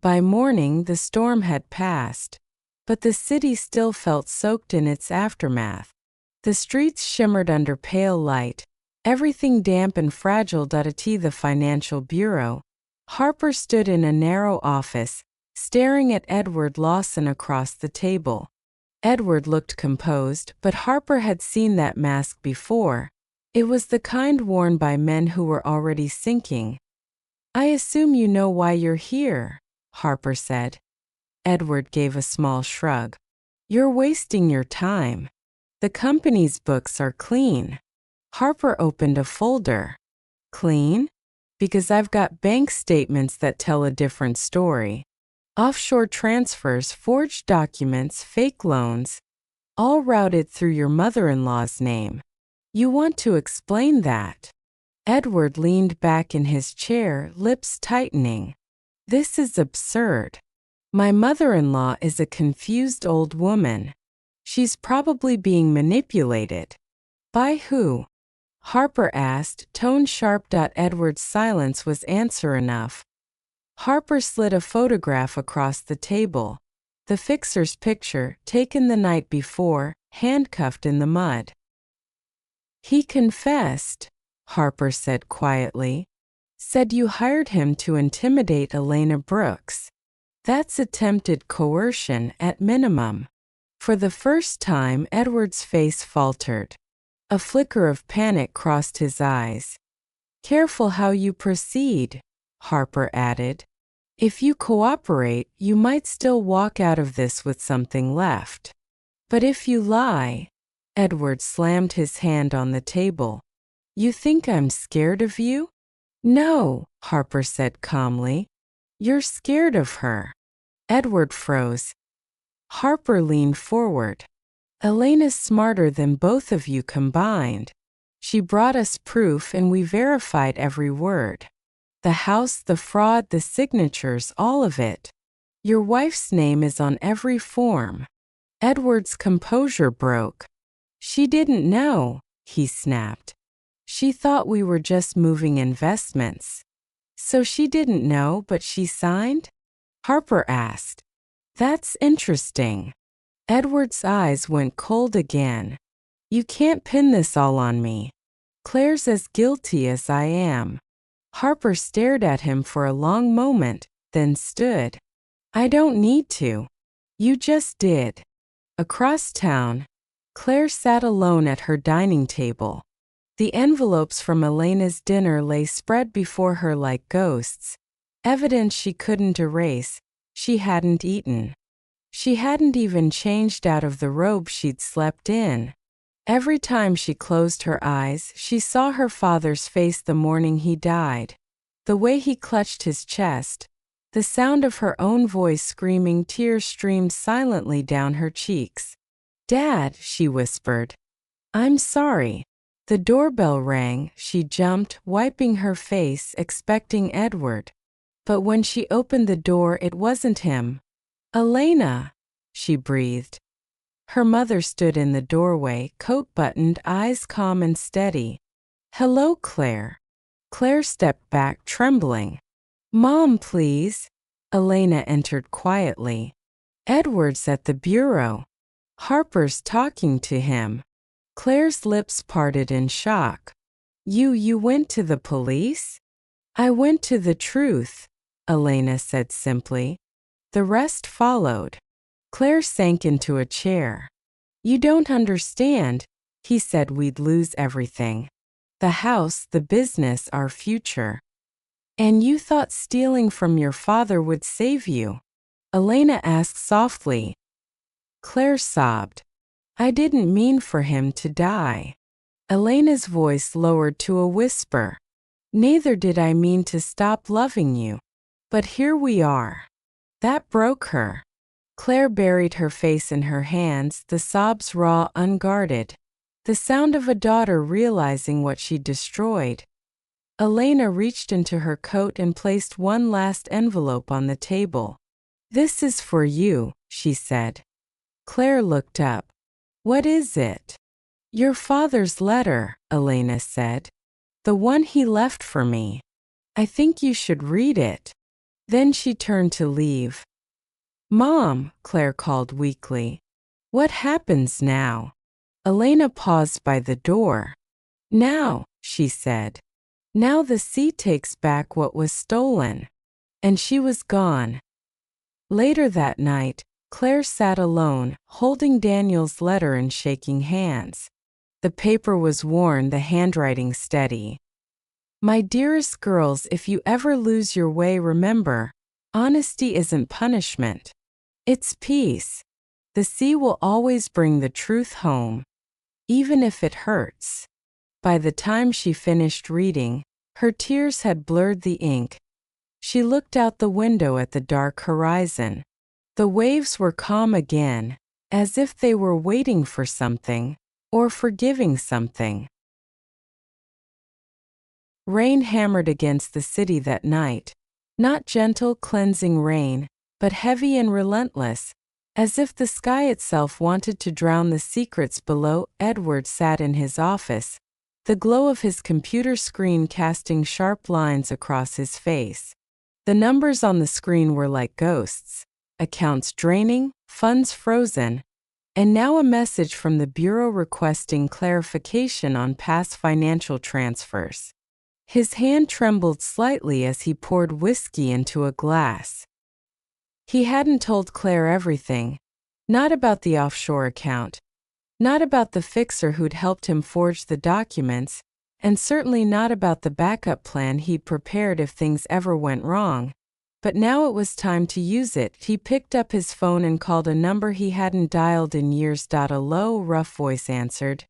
By morning, the storm had passed, but the city still felt soaked in its aftermath. The streets shimmered under pale light, everything damp and fragile. At the financial bureau, Harper stood in a narrow office, staring at Edward Lawson across the table. Edward looked composed, but Harper had seen that mask before. It was the kind worn by men who were already sinking. "I assume you know why you're here," Harper said. Edward gave a small shrug. "You're wasting your time. The company's books are clean." Harper opened a folder. "Clean? Because I've got bank statements that tell a different story. Offshore transfers, forged documents, fake loans, all routed through your mother-in-law's name. You want to explain that?" Edward leaned back in his chair, lips tightening. "This is absurd. My mother-in-law is a confused old woman. She's probably being manipulated." "By who?" Harper asked, tone sharp. Edward's silence was answer enough. Harper slid a photograph across the table. The fixer's picture, taken the night before, handcuffed in the mud. "He confessed," Harper said quietly. "Said you hired him to intimidate Elena Brooks. That's attempted coercion at minimum." For the first time, Edward's face faltered. A flicker of panic crossed his eyes. "Careful how you proceed," Harper added. "If you cooperate, you might still walk out of this with something left. But if you lie—" Edward slammed his hand on the table. "You think I'm scared of you?" "No," Harper said calmly. "You're scared of her." Edward froze. Harper leaned forward. "Elena's smarter than both of you combined. She brought us proof and we verified every word. The house, the fraud, the signatures, all of it. Your wife's name is on every form." Edward's composure broke. "She didn't know," he snapped. "She thought we were just moving investments." "So she didn't know, but she signed?" Harper asked. "That's interesting." Edward's eyes went cold again. "You can't pin this all on me. Claire's as guilty as I am." Harper stared at him for a long moment, then stood. "I don't need to. You just did." Across town, Claire sat alone at her dining table. The envelopes from Elena's dinner lay spread before her like ghosts, evidence she couldn't erase. She hadn't eaten. She hadn't even changed out of the robe she'd slept in. Every time she closed her eyes, she saw her father's face the morning he died. The way he clutched his chest, the sound of her own voice screaming. Tears streamed silently down her cheeks. "Dad," she whispered. "I'm sorry." The doorbell rang. She jumped, wiping her face, expecting Edward. But when she opened the door, it wasn't him. "Elena," she breathed. Her mother stood in the doorway, coat buttoned, eyes calm and steady. "Hello, Claire." Claire stepped back, trembling. "Mom, please." Elena entered quietly. "Edward's at the bureau. Harper's talking to him." Claire's lips parted in shock. You went to the police?" "I went to the truth," Elena said simply. The rest followed. Claire sank into a chair. "You don't understand," he said. "We'd lose everything. The house, the business, our future. And you thought stealing from your father would save you?" Elena asked softly. Claire sobbed. "I didn't mean for him to die." Elena's voice lowered to a whisper. "Neither did I mean to stop loving you. But here we are." That broke her. Claire buried her face in her hands, the sobs raw, unguarded. The sound of a daughter realizing what she'd destroyed. Elena reached into her coat and placed one last envelope on the table. "This is for you," she said. Claire looked up. "What is it?" "Your father's letter," Elena said. "The one he left for me. I think you should read it." Then she turned to leave. "Mom," Claire called weakly. "What happens now?" Elena paused by the door. "Now," she said. "Now the sea takes back what was stolen." And she was gone. Later that night, Claire sat alone, holding Daniel's letter and shaking hands. The paper was worn, the handwriting steady. "My dearest girls, if you ever lose your way, remember, honesty isn't punishment. It's peace. The sea will always bring the truth home, even if it hurts." By the time she finished reading, her tears had blurred the ink. She looked out the window at the dark horizon. The waves were calm again, as if they were waiting for something, or forgiving something. Rain hammered against the city that night. Not gentle, cleansing rain, but heavy and relentless, as if the sky itself wanted to drown the secrets below. Edward sat in his office, the glow of his computer screen casting sharp lines across his face. The numbers on the screen were like ghosts, accounts draining, funds frozen, and now a message from the bureau requesting clarification on past financial transfers. His hand trembled slightly as he poured whiskey into a glass. He hadn't told Claire everything, not about the offshore account, not about the fixer who'd helped him forge the documents, and certainly not about the backup plan he'd prepared if things ever went wrong. But now it was time to use it. He picked up his phone and called a number he hadn't dialed in years. A low, rough voice answered.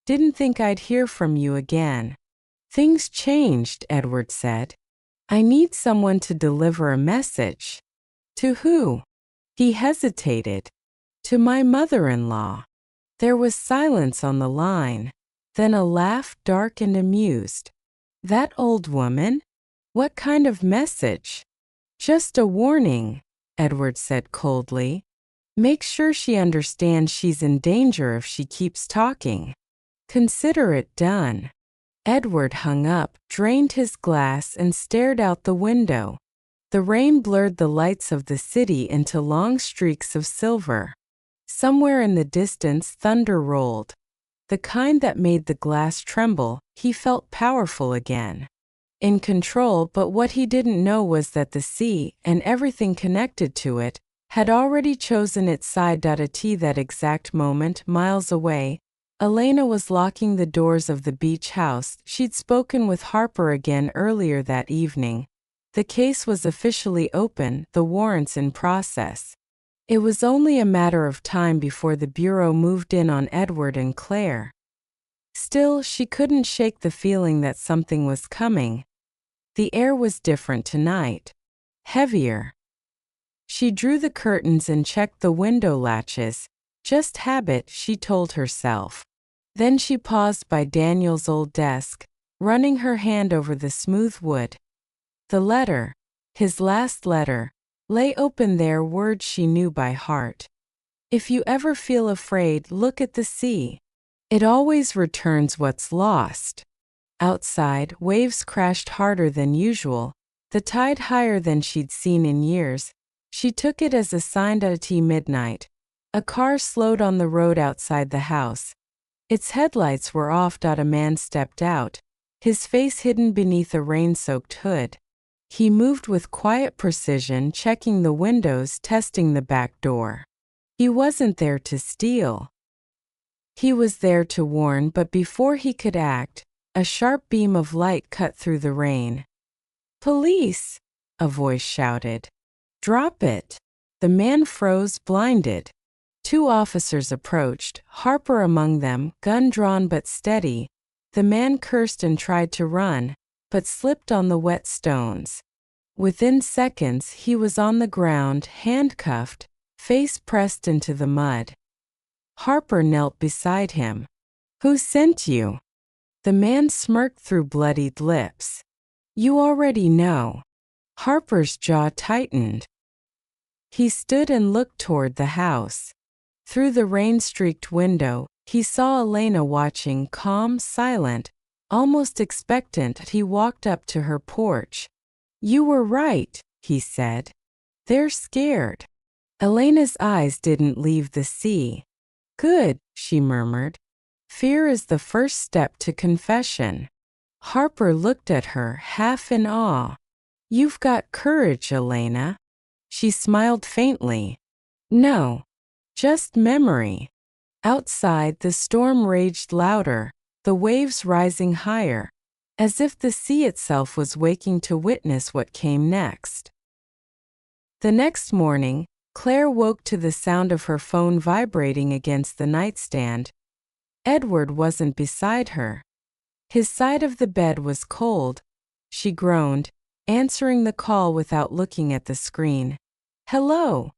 "Didn't think I'd hear from you again." "Things changed," Edward said. "I need someone to deliver a message." "To who?" He hesitated. "To my mother-in-law." There was silence on the line. Then a laugh, dark and amused. "That old woman? What kind of message?" "Just a warning," Edward said coldly. "Make sure she understands she's in danger if she keeps talking. Consider it done." Edward hung up, drained his glass, and stared out the window. The rain blurred the lights of the city into long streaks of silver. Somewhere in the distance, thunder rolled. The kind that made the glass tremble. He felt powerful again, in control, but what he didn't know was that the sea, and everything connected to it, had already chosen its side. At that exact moment, miles away, Elena was locking the doors of the beach house. She'd spoken with Harper again earlier that evening. The case was officially open, the warrants in process. It was only a matter of time before the bureau moved in on Edward and Claire. Still, she couldn't shake the feeling that something was coming. The air was different tonight. Heavier. She drew the curtains and checked the window latches. Just habit, she told herself. Then she paused by Daniel's old desk, running her hand over the smooth wood. The letter, his last letter, lay open there, words she knew by heart. "If you ever feel afraid, look at the sea. It always returns what's lost." Outside, waves crashed harder than usual, the tide higher than she'd seen in years. She took it as a sign. At midnight, a car slowed on the road outside the house. Its headlights were off. A man stepped out, his face hidden beneath a rain-soaked hood. He moved with quiet precision, checking the windows, testing the back door. He wasn't there to steal. He was there to warn, but before he could act, a sharp beam of light cut through the rain. "Police!" a voice shouted. "Drop it!" The man froze, blinded. Two officers approached, Harper among them, gun drawn but steady. The man cursed and tried to run, but slipped on the wet stones. Within seconds, he was on the ground, handcuffed, face pressed into the mud. Harper knelt beside him. "Who sent you?" The man smirked through bloodied lips. "You already know." Harper's jaw tightened. He stood and looked toward the house. Through the rain-streaked window, he saw Elena watching, calm, silent, almost expectant. He walked up to her porch. "You were right," he said. They're scared. Elena's eyes didn't leave the sea. Good, she murmured. Fear is the first step to confession. Harper looked at her, half in awe. You've got courage, Elena. She smiled faintly. No, just memory. Outside, the storm raged louder, the waves rising higher, as if the sea itself was waking to witness what came next. The next morning, Claire woke to the sound of her phone vibrating against the nightstand. Edward wasn't beside her. His side of the bed was cold. She groaned, answering the call without looking at the screen. Hello,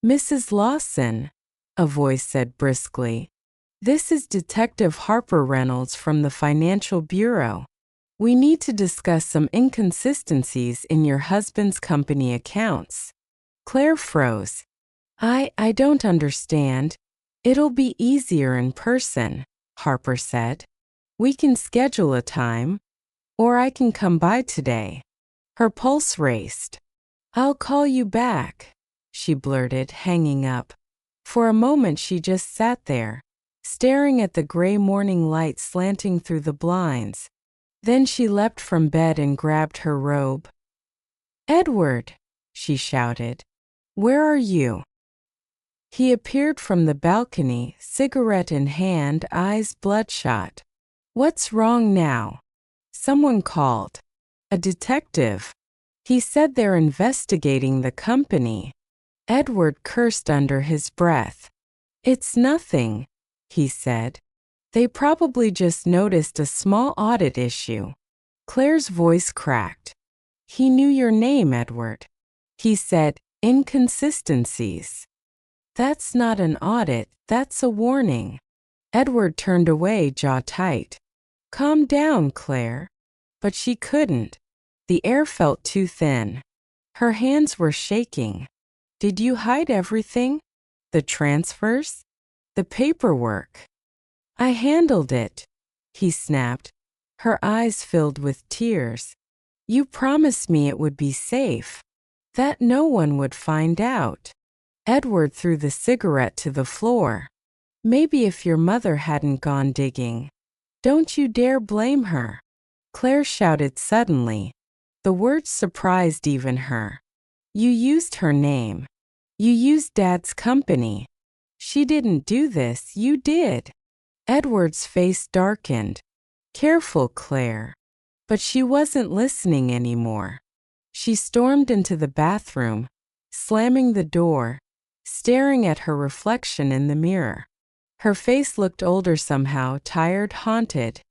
Mrs. Lawson, a voice said briskly. This is Detective Harper Reynolds from the Financial Bureau. We need to discuss some inconsistencies in your husband's company accounts. Claire froze. I don't understand. It'll be easier in person, Harper said. We can schedule a time, or I can come by today. Her pulse raced. I'll call you back, she blurted, hanging up. For a moment she just sat there, staring at the gray morning light slanting through the blinds. Then she leapt from bed and grabbed her robe. Edward, she shouted. Where are you? He appeared from the balcony, cigarette in hand, eyes bloodshot. What's wrong now? Someone called. A detective. He said they're investigating the company. Edward cursed under his breath. It's nothing, he said. They probably just noticed a small audit issue. Claire's voice cracked. He knew your name, Edward. He said, inconsistencies. That's not an audit, that's a warning. Edward turned away, jaw tight. Calm down, Claire. But she couldn't. The air felt too thin. Her hands were shaking. Did you hide everything? The transfers? The paperwork? I handled it, he snapped, her eyes filled with tears. You promised me it would be safe, that no one would find out. Edward threw the cigarette to the floor. Maybe if your mother hadn't gone digging. Don't you dare blame her, Claire shouted suddenly. The words surprised even her. You used her name. You used Dad's company. She didn't do this, you did. Edward's face darkened. Careful, Claire. But she wasn't listening anymore. She stormed into the bathroom, slamming the door, staring at her reflection in the mirror. Her face looked older somehow, tired, haunted.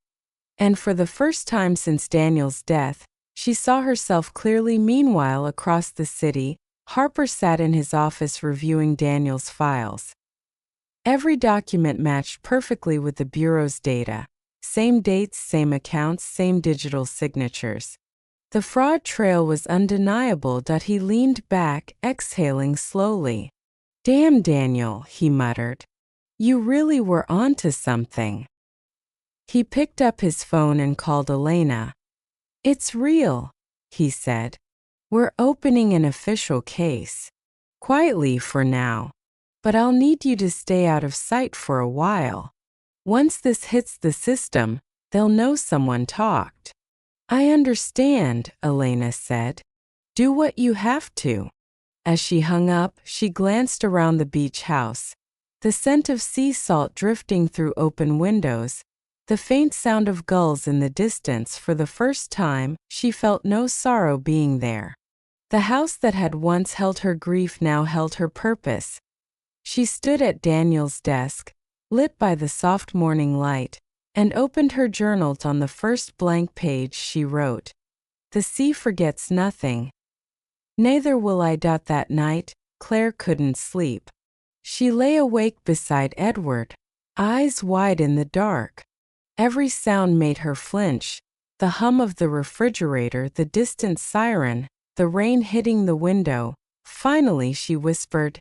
And for the first time since Daniel's death, she saw herself clearly. Meanwhile, across the city, Harper sat in his office reviewing Daniel's files. Every document matched perfectly with the Bureau's data. Same dates, same accounts, same digital signatures. The fraud trail was undeniable. He leaned back, exhaling slowly. Damn, Daniel, he muttered. You really were onto something. He picked up his phone and called Elena. It's real, he said. We're opening an official case. Quietly for now. But I'll need you to stay out of sight for a while. Once this hits the system, they'll know someone talked. I understand, Elena said. Do what you have to. As she hung up, she glanced around the beach house. The scent of sea salt drifting through open windows, the faint sound of gulls in the distance. For the first time, she felt no sorrow being there. The house that had once held her grief now held her purpose. She stood at Daniel's desk, lit by the soft morning light, and opened her journal. On the first blank page she wrote, The sea forgets nothing. Neither will I. That night, Claire couldn't sleep. She lay awake beside Edward, eyes wide in the dark. Every sound made her flinch, the hum of the refrigerator, the distant siren, the rain hitting the window. Finally she whispered,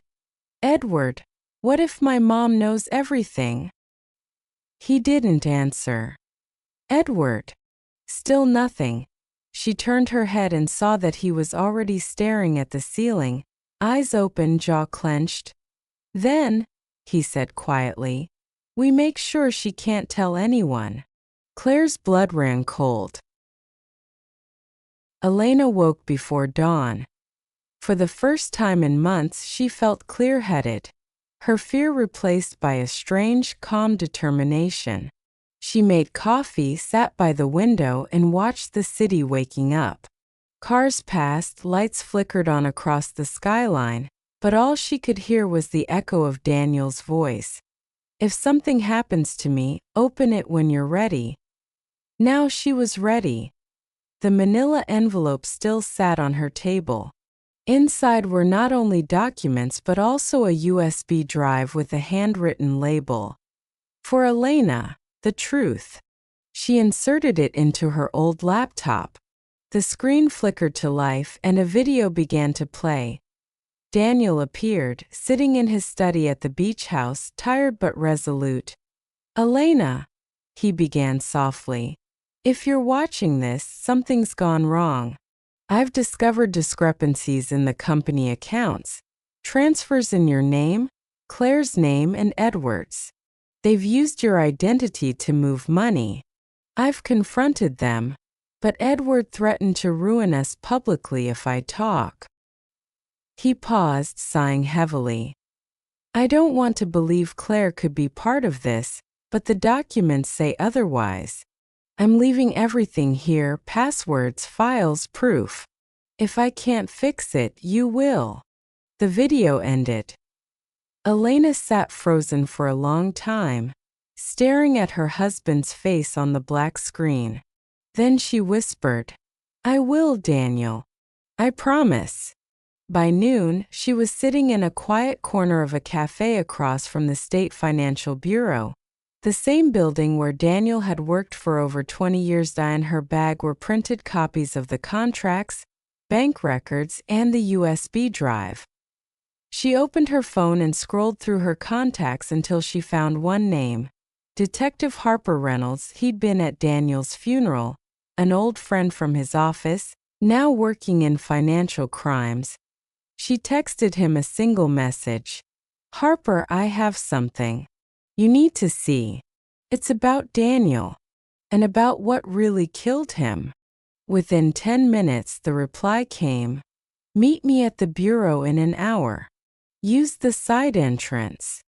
Edward, what if my mom knows everything? He didn't answer. Edward. Still nothing. She turned her head and saw that he was already staring at the ceiling, eyes open, jaw clenched. "Then," he said quietly, "we make sure she can't tell anyone." Claire's blood ran cold. Elena woke before dawn. For the first time in months she felt clear-headed, her fear replaced by a strange, calm determination. She made coffee, sat by the window, and watched the city waking up. Cars passed, lights flickered on across the skyline, but all she could hear was the echo of Daniel's voice. "If something happens to me, open it when you're ready." Now she was ready. The manila envelope still sat on her table. Inside were not only documents but also a USB drive with a handwritten label. For Elena, the truth. She inserted it into her old laptop. The screen flickered to life and a video began to play. Daniel appeared, sitting in his study at the beach house, tired but resolute. "Elena," he began softly, "if you're watching this, something's gone wrong. I've discovered discrepancies in the company accounts. Transfers in your name, Claire's name, and Edward's. They've used your identity to move money. I've confronted them, but Edward threatened to ruin us publicly if I talk." He paused, sighing heavily. "I don't want to believe Claire could be part of this, but the documents say otherwise. I'm leaving everything here, passwords, files, proof. If I can't fix it, you will." The video ended. Elena sat frozen for a long time, staring at her husband's face on the black screen. Then she whispered, "I will, Daniel. I promise." By noon, she was sitting in a quiet corner of a cafe across from the State Financial Bureau, the same building where Daniel had worked for over 20 years. In her bag were printed copies of the contracts, bank records, and the USB drive. She opened her phone and scrolled through her contacts until she found one name. Detective Harper Reynolds. He'd been at Daniel's funeral, an old friend from his office, now working in financial crimes. She texted him a single message. "Harper, I have something you need to see. It's about Daniel, and about what really killed him." Within 10 minutes the reply came. "Meet me at the bureau in an hour. Use the side entrance."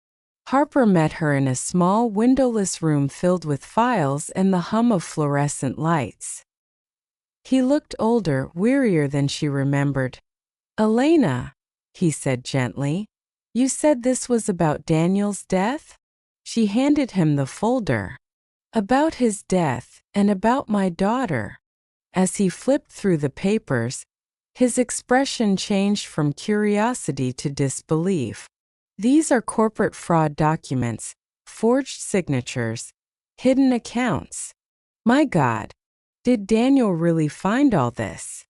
Harper met her in a small, windowless room filled with files and the hum of fluorescent lights. He looked older, wearier than she remembered. "Elena," he said gently, "you said this was about Daniel's death?" She handed him the folder. "About his death, and about my daughter." As he flipped through the papers, his expression changed from curiosity to disbelief. "These are corporate fraud documents, forged signatures, hidden accounts. My God, did Daniel really find all this?"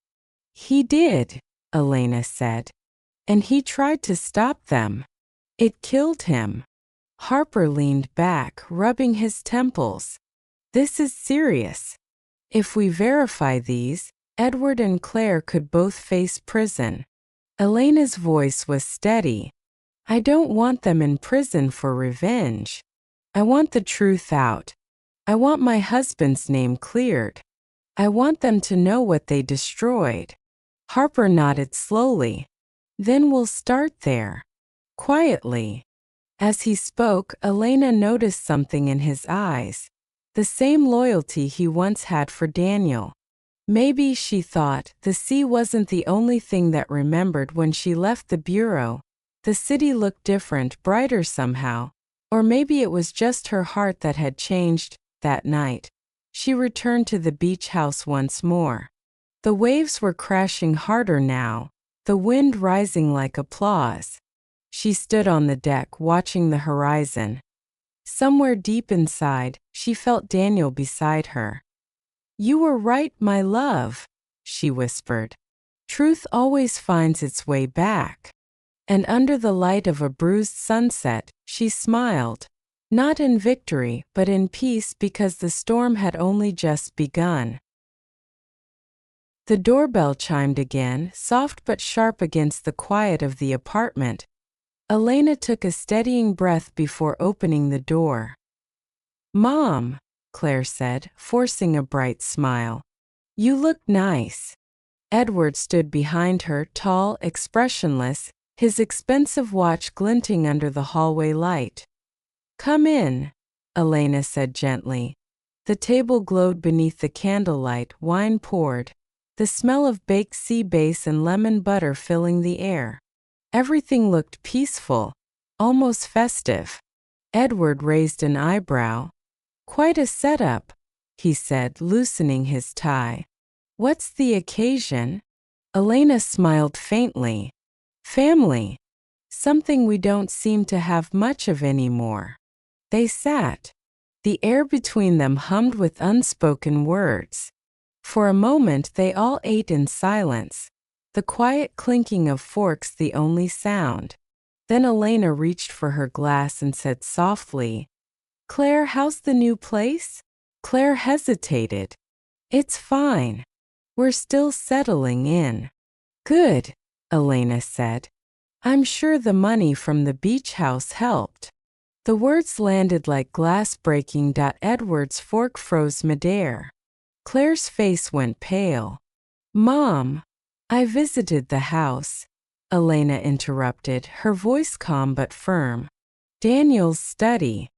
"He did," Elena said. "And he tried to stop them. It killed him." Harper leaned back, rubbing his temples. "This is serious. If we verify these, Edward and Claire could both face prison." Elena's voice was steady. "I don't want them in prison for revenge. I want the truth out. I want my husband's name cleared. I want them to know what they destroyed." Harper nodded slowly. "Then we'll start there. Quietly." As he spoke, Elena noticed something in his eyes. The same loyalty he once had for Daniel. Maybe, she thought, the sea wasn't the only thing that remembered when she left the bureau. The city looked different, brighter somehow. Or maybe it was just her heart that had changed. That night, she returned to the beach house once more. The waves were crashing harder now, the wind rising like applause. She stood on the deck, watching the horizon. Somewhere deep inside, she felt Daniel beside her. "You were right, my love," she whispered. "Truth always finds its way back." And under the light of a bruised sunset, she smiled. Not in victory, but in peace, because the storm had only just begun. The doorbell chimed again, soft but sharp against the quiet of the apartment. Elena took a steadying breath before opening the door. "Mom," Claire said, forcing a bright smile. "You look nice." Edward stood behind her, tall, expressionless, his expensive watch glinting under the hallway light. "Come in," Elena said gently. The table glowed beneath the candlelight, wine poured, the smell of baked sea bass and lemon butter filling the air. Everything looked peaceful, almost festive. Edward raised an eyebrow. "Quite a setup," he said, loosening his tie. "What's the occasion?" Elena smiled faintly. "Family. Something we don't seem to have much of anymore." They sat. The air between them hummed with unspoken words. For a moment they all ate in silence, the quiet clinking of forks the only sound. Then Elena reached for her glass and said softly, "Claire, how's the new place?" Claire hesitated. "It's fine. We're still settling in." "Good," Elena said. "I'm sure the money from the beach house helped." The words landed like glass breaking. Edward's fork froze midair. Claire's face went pale. "Mom, I visited the house," Elena interrupted, her voice calm but firm. "Daniel's study.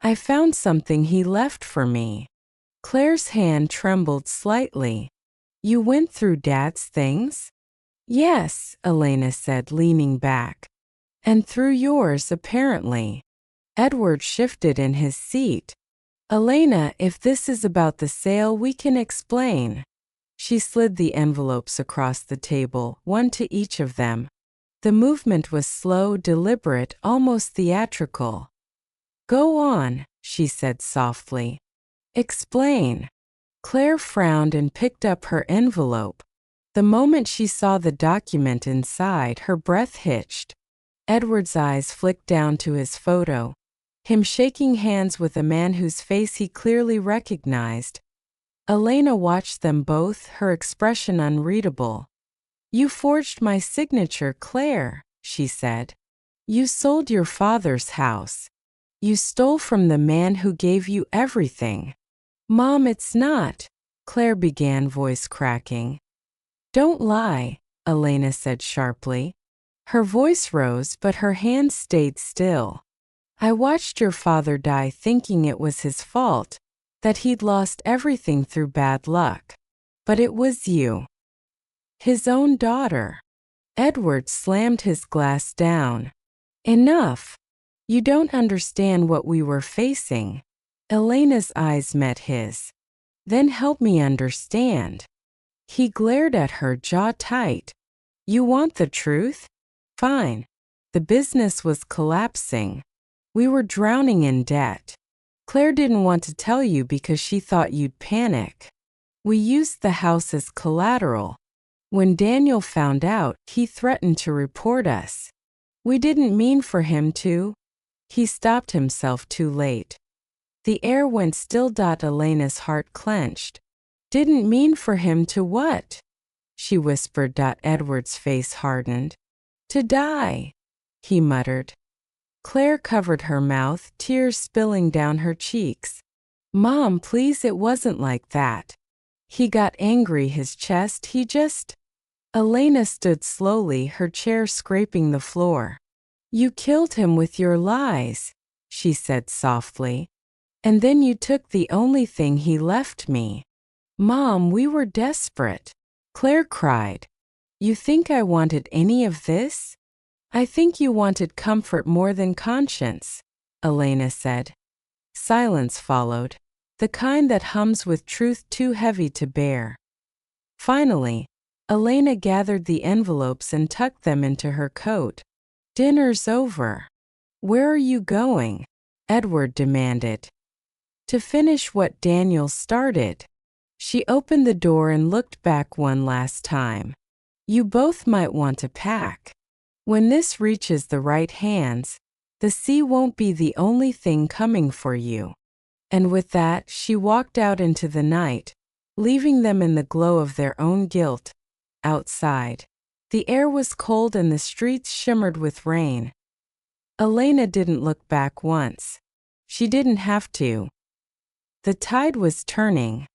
I found something he left for me." Claire's hand trembled slightly. "You went through Dad's things?" "Yes," Elena said, leaning back. "And through yours, apparently." Edward shifted in his seat. "Elena, if this is about the sale, we can explain." She slid the envelopes across the table, one to each of them. The movement was slow, deliberate, almost theatrical. "Go on," she said softly. "Explain." Claire frowned and picked up her envelope. The moment she saw the document inside, her breath hitched. Edward's eyes flicked down to his photo, him shaking hands with a man whose face he clearly recognized. Elena watched them both, her expression unreadable. "You forged my signature, Claire," she said. "You sold your father's house. You stole from the man who gave you everything." "Mom, it's not," Claire began, voice cracking. "Don't lie," Elena said sharply. Her voice rose, but her hands stayed still. "I watched your father die thinking it was his fault, that he'd lost everything through bad luck. But it was you. His own daughter." Edward slammed his glass down. "Enough. You don't understand what we were facing." Elena's eyes met his. "Then help me understand." He glared at her, jaw tight. "You want the truth? Fine. The business was collapsing. We were drowning in debt. Claire didn't want to tell you because she thought you'd panic. We used the house as collateral. When Daniel found out, he threatened to report us. We didn't mean for him to." He stopped himself too late. The air went still. Elena's heart clenched. "Didn't mean for him to what?" she whispered. Edward's face hardened. "To die," he muttered. Claire covered her mouth, tears spilling down her cheeks. "Mom, please, it wasn't like that." He got angry, his chest, he just... Elena stood slowly, her chair scraping the floor. "You killed him with your lies," she said softly. "And then you took the only thing he left me." "Mom, we were desperate," Claire cried. "You think I wanted any of this?" "I think you wanted comfort more than conscience," Elena said. Silence followed, the kind that hums with truth too heavy to bear. Finally, Elena gathered the envelopes and tucked them into her coat. "Dinner's over." "Where are you going?" Edward demanded. "To finish what Daniel started." She opened the door and looked back one last time. "You both might want to pack. When this reaches the right hands, the sea won't be the only thing coming for you." And with that, she walked out into the night, leaving them in the glow of their own guilt. Outside, the air was cold and the streets shimmered with rain. Elena didn't look back once. She didn't have to. The tide was turning.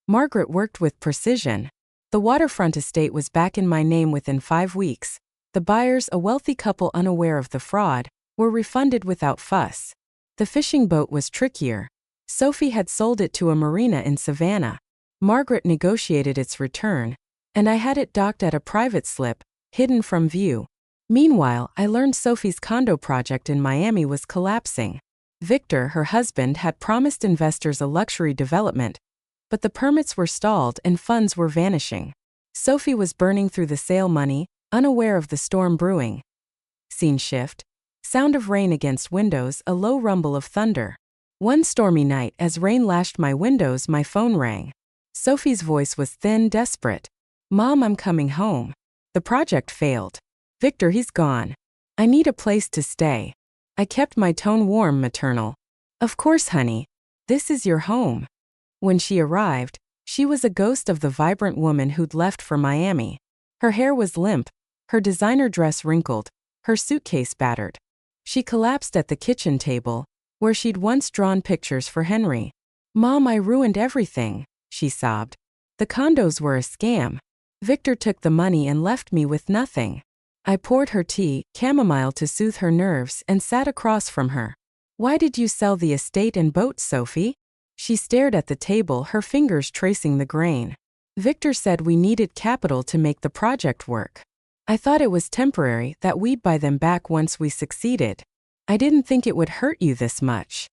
Margaret worked with precision. The waterfront estate was back in my name within 5 weeks. The buyers, a wealthy couple unaware of the fraud, were refunded without fuss. The fishing boat was trickier. Sophie had sold it to a marina in Savannah. Margaret negotiated its return, and I had it docked at a private slip, hidden from view. Meanwhile, I learned Sophie's condo project in Miami was collapsing. Victor, her husband, had promised investors a luxury development, but the permits were stalled and funds were vanishing. Sophie was burning through the sale money, unaware of the storm brewing. Scene shift. Sound of rain against windows, a low rumble of thunder. One stormy night, as rain lashed my windows, my phone rang. Sophie's voice was thin, desperate. "Mom, I'm coming home. The project failed. Victor, he's gone. I need a place to stay." I kept my tone warm, maternal. "Of course, honey. This is your home." When she arrived, she was a ghost of the vibrant woman who'd left for Miami. Her hair was limp, her designer dress wrinkled, her suitcase battered. She collapsed at the kitchen table, where she'd once drawn pictures for Henry. "Mom, I ruined everything," she sobbed. "The condos were a scam. Victor took the money and left me with nothing." I poured her tea, chamomile to soothe her nerves, and sat across from her. "Why did you sell the estate and boat, Sophie?" She stared at the table, her fingers tracing the grain. "Victor said we needed capital to make the project work. I thought it was temporary, that we'd buy them back once we succeeded. I didn't think it would hurt you this much."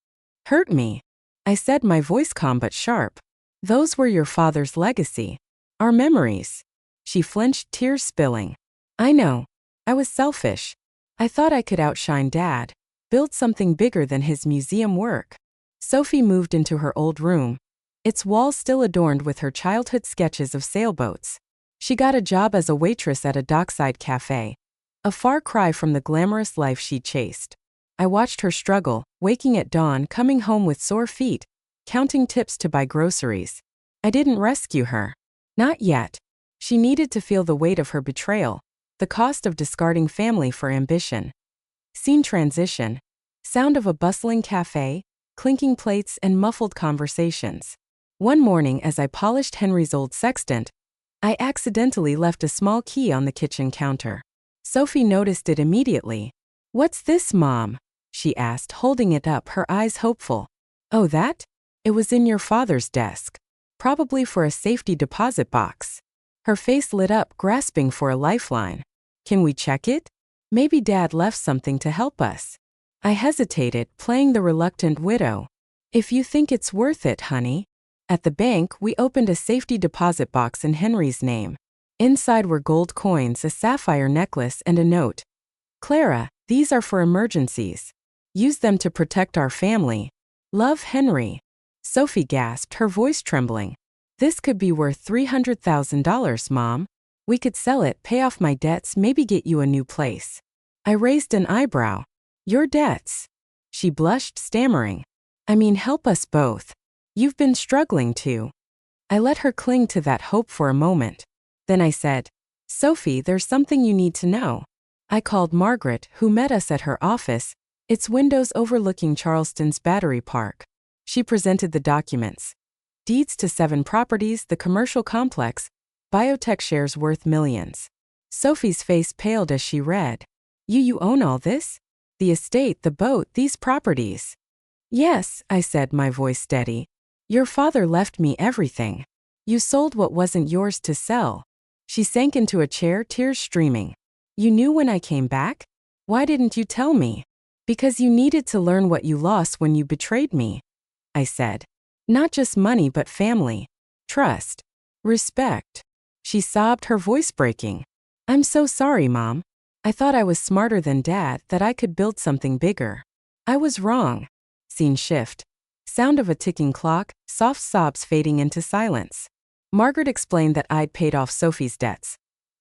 "Hurt me?" I said, my voice calm but sharp. "Those were your father's legacy. Our memories." She flinched, tears spilling. "I know. I was selfish. I thought I could outshine Dad, build something bigger than his museum work." Sophie moved into her old room, its walls still adorned with her childhood sketches of sailboats. She got a job as a waitress at a dockside cafe, a far cry from the glamorous life she chased. I watched her struggle, waking at dawn, coming home with sore feet, counting tips to buy groceries. I didn't rescue her. Not yet. She needed to feel the weight of her betrayal, the cost of discarding family for ambition. Scene transition. Sound of a bustling cafe, clinking plates and muffled conversations. One morning, as I polished Henry's old sextant, I accidentally left a small key on the kitchen counter. Sophie noticed it immediately. "What's this, Mom?" she asked, holding it up, her eyes hopeful. "Oh, that? It was in your father's desk. Probably for a safety deposit box." Her face lit up, grasping for a lifeline. "Can we check it? Maybe Dad left something to help us." I hesitated, playing the reluctant widow. "If you think it's worth it, honey." At the bank, we opened a safety deposit box in Henry's name. Inside were gold coins, a sapphire necklace, and a note. "Clara, these are for emergencies. Use them to protect our family. Love, Henry." Sophie gasped, her voice trembling. "This could be worth $300,000, Mom. We could sell it, pay off my debts, maybe get you a new place." I raised an eyebrow. "Your debts?" She blushed, stammering. "I mean, help us both. You've been struggling too." I let her cling to that hope for a moment. Then I said, "Sophie, there's something you need to know." I called Margaret, who met us at her office, its windows overlooking Charleston's Battery Park. She presented the documents. Deeds to 7 properties, the commercial complex, biotech shares worth millions. Sophie's face paled as she read. You own all this? The estate, the boat, these properties?" "Yes," I said, my voice steady. "Your father left me everything. You sold what wasn't yours to sell." She sank into a chair, tears streaming. "You knew when I came back? Why didn't you tell me?" "Because you needed to learn what you lost when you betrayed me," I said. "Not just money but family, trust, respect." She sobbed, her voice breaking. "I'm so sorry, Mom. I thought I was smarter than Dad, that I could build something bigger. I was wrong." Scene shift. Sound of a ticking clock, soft sobs fading into silence. Margaret explained that I'd paid off Sophie's debts.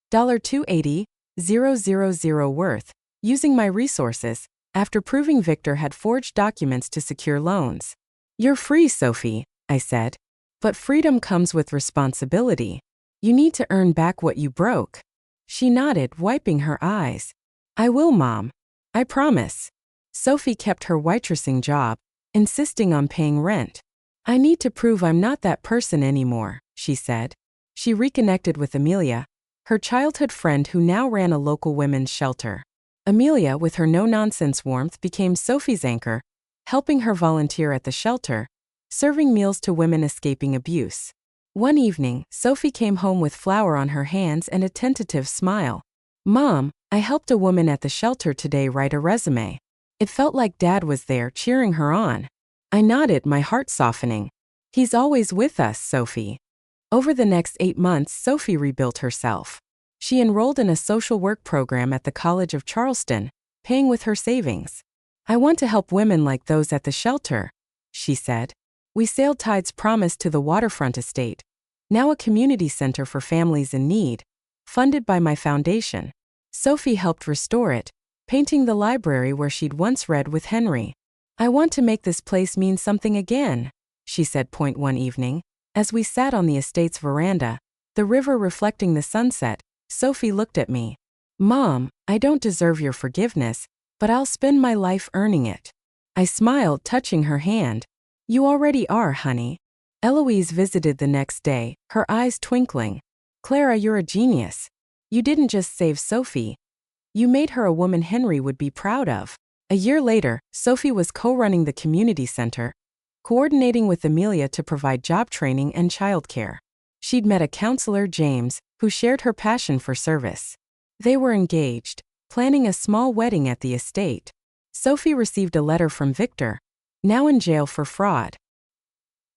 $280,000 worth, using my resources, after proving Victor had forged documents to secure loans. "You're free, Sophie," I said. But freedom comes with responsibility. You need to earn back what you broke. She nodded, wiping her eyes. I will, Mom. I promise. Sophie kept her waitressing job, insisting on paying rent. I need to prove I'm not that person anymore, she said. She reconnected with Amelia, her childhood friend who now ran a local women's shelter. Amelia, with her no-nonsense warmth, became Sophie's anchor, helping her volunteer at the shelter, serving meals to women escaping abuse. One evening, Sophie came home with flour on her hands and a tentative smile. Mom, I helped a woman at the shelter today write a resume. It felt like Dad was there cheering her on. I nodded, my heart softening. He's always with us, Sophie. Over the next 8 months, Sophie rebuilt herself. She enrolled in a social work program at the College of Charleston, paying with her savings. I want to help women like those at the shelter, she said. We sailed Tide's Promise to the waterfront estate, now a community center for families in need, funded by my foundation. Sophie helped restore it, painting the library where she'd once read with Henry. I want to make this place mean something again, she said one evening. As we sat on the estate's veranda, the river reflecting the sunset, Sophie looked at me. Mom, I don't deserve your forgiveness, but I'll spend my life earning it. I smiled, touching her hand. You already are, honey. Eloise visited the next day, her eyes twinkling. Clara, you're a genius. You didn't just save Sophie. You made her a woman Henry would be proud of. A year later, Sophie was co-running the community center, coordinating with Amelia to provide job training and childcare. She'd met a counselor, James, who shared her passion for service. They were engaged, planning a small wedding at the estate. Sophie received a letter from Victor, now in jail for fraud.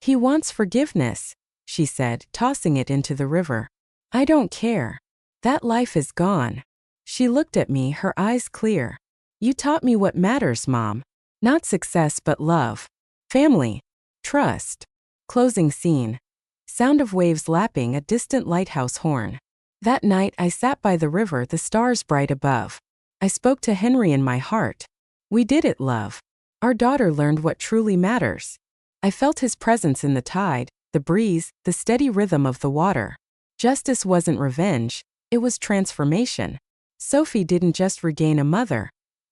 He wants forgiveness, she said, tossing it into the river. I don't care. That life is gone. She looked at me, her eyes clear. You taught me what matters, Mom. Not success but love. Family. Trust. Closing scene. Sound of waves lapping, a distant lighthouse horn. That night I sat by the river, the stars bright above. I spoke to Henry in my heart. We did it, love. Our daughter learned what truly matters. I felt his presence in the tide, the breeze, the steady rhythm of the water. Justice wasn't revenge, it was transformation. Sophie didn't just regain a mother.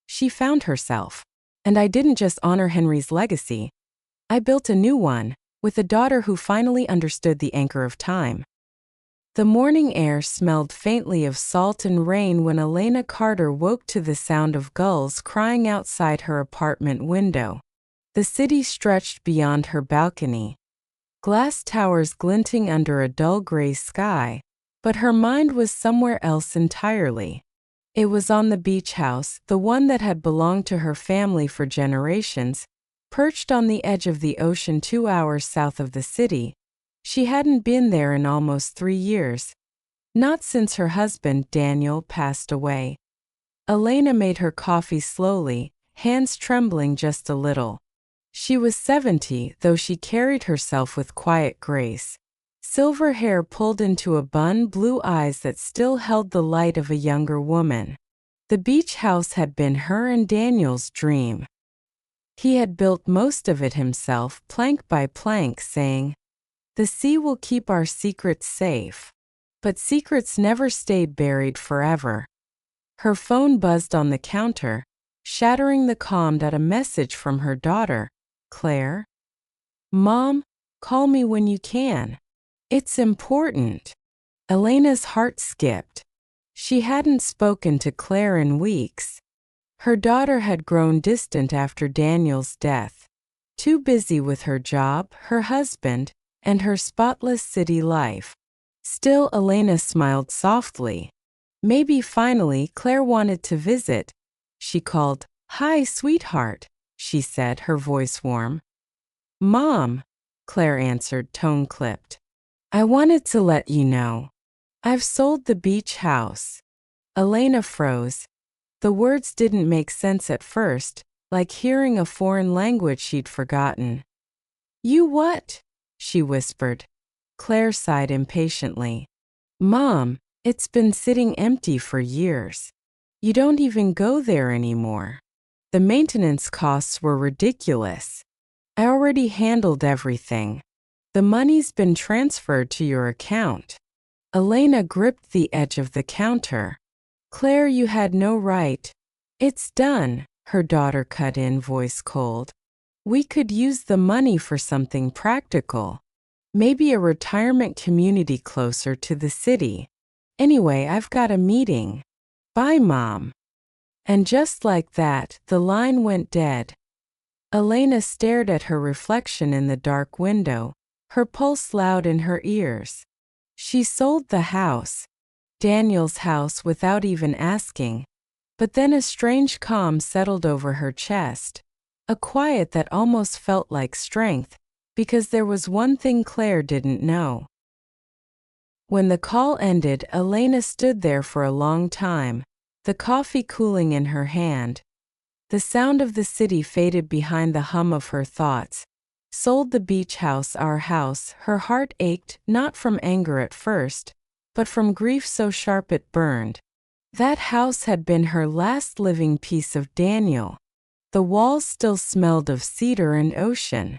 She found herself. And I didn't just honor Henry's legacy. I built a new one, with a daughter who finally understood the anchor of time. The morning air smelled faintly of salt and rain when Elena Carter woke to the sound of gulls crying outside her apartment window. The city stretched beyond her balcony, glass towers glinting under a dull gray sky, but her mind was somewhere else entirely. It was on the beach house, the one that had belonged to her family for generations, perched on the edge of the ocean 2 hours south of the city. She hadn't been there in almost 3 years. Not since her husband, Daniel, passed away. Elena made her coffee slowly, hands trembling just a little. She was 70, though she carried herself with quiet grace. Silver hair pulled into a bun, blue eyes that still held the light of a younger woman. The beach house had been her and Daniel's dream. He had built most of it himself, plank by plank, saying, "The sea will keep our secrets safe." But secrets never stayed buried forever. Her phone buzzed on the counter, shattering the calm at a message from her daughter, Claire. "Mom, call me when you can. It's important." Elena's heart skipped. She hadn't spoken to Claire in weeks. Her daughter had grown distant after Daniel's death, too busy with her job, her husband, and her spotless city life. Still, Elena smiled softly. Maybe finally Claire wanted to visit. She called. "Hi, sweetheart," she said, her voice warm. "Mom," Claire answered, tone clipped. "I wanted to let you know. I've sold the beach house." Elena froze. The words didn't make sense at first, like hearing a foreign language she'd forgotten. "You what?" she whispered. Claire sighed impatiently. "Mom, it's been sitting empty for years. You don't even go there anymore. The maintenance costs were ridiculous. I already handled everything. The money's been transferred to your account. Elena gripped the edge of the counter. Claire, you had no right. It's done, her daughter cut in, voice cold. We could use the money for something practical. Maybe a retirement community closer to the city. Anyway, I've got a meeting. Bye, Mom. And just like that, the line went dead. Elena stared at her reflection in the dark window, her pulse loud in her ears. She sold the house, Daniel's house, without even asking. But then a strange calm settled over her chest, a quiet that almost felt like strength, because there was one thing Claire didn't know. When the call ended, Elena stood there for a long time, the coffee cooling in her hand. The sound of the city faded behind the hum of her thoughts. Sold the beach house, our house. Her heart ached, not from anger at first, but from grief so sharp it burned. That house had been her last living piece of Daniel. The walls still smelled of cedar and ocean.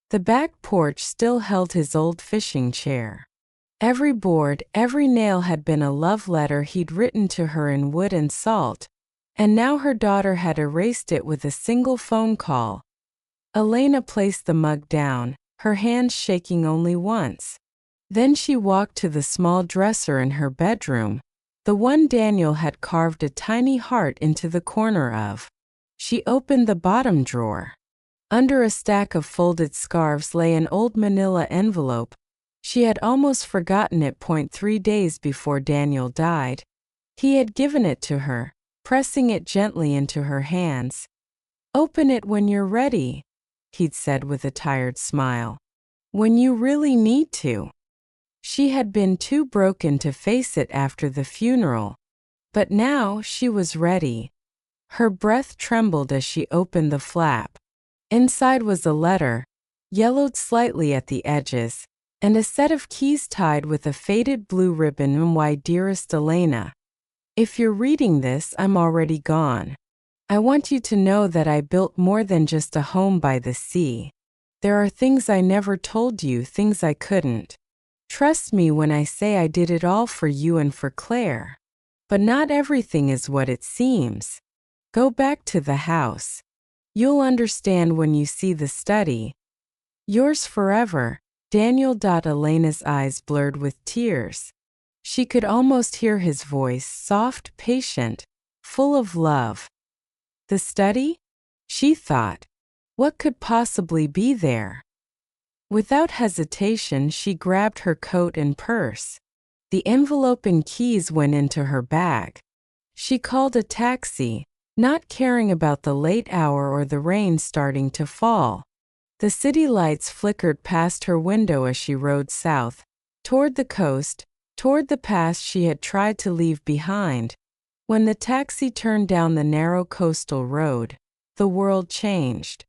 The back porch still held his old fishing chair. Every board, every nail had been a love letter he'd written to her in wood and salt, and now her daughter had erased it with a single phone call. Elena placed the mug down, her hands shaking only once. Then she walked to the small dresser in her bedroom, the one Daniel had carved a tiny heart into the corner of. She opened the bottom drawer. Under a stack of folded scarves lay an old manila envelope. She had almost forgotten it. 3 days before Daniel died, he had given it to her, pressing it gently into her hands. "Open it when you're ready," he'd said with a tired smile. "When you really need to." She had been too broken to face it after the funeral, but now she was ready. Her breath trembled as she opened the flap. Inside was a letter, yellowed slightly at the edges, and a set of keys tied with a faded blue ribbon. "My dearest Elena, if you're reading this, I'm already gone. I want you to know that I built more than just a home by the sea. There are things I never told you, things I couldn't. Trust me when I say I did it all for you and for Claire. But not everything is what it seems. Go back to the house. You'll understand when you see the study. Yours forever, Daniel." Elena's eyes blurred with tears. She could almost hear his voice, soft, patient, full of love. The study? She thought. What could possibly be there? Without hesitation, she grabbed her coat and purse. The envelope and keys went into her bag. She called a taxi, not caring about the late hour or the rain starting to fall. The city lights flickered past her window as she rode south, toward the coast, toward the past she had tried to leave behind. When the taxi turned down the narrow coastal road, the world changed.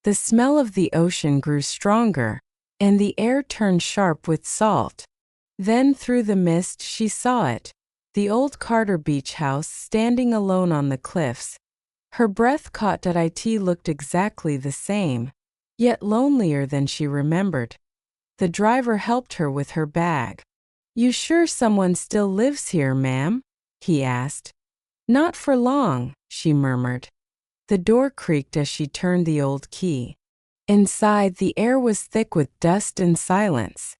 The smell of the ocean grew stronger, and the air turned sharp with salt. Then through the mist she saw it, the old Carter beach house standing alone on the cliffs. Her breath caught. It looked exactly the same, yet lonelier than she remembered. The driver helped her with her bag. "You sure someone still lives here, ma'am?" he asked. "Not for long," she murmured. The door creaked as she turned the old key. Inside, the air was thick with dust and silence.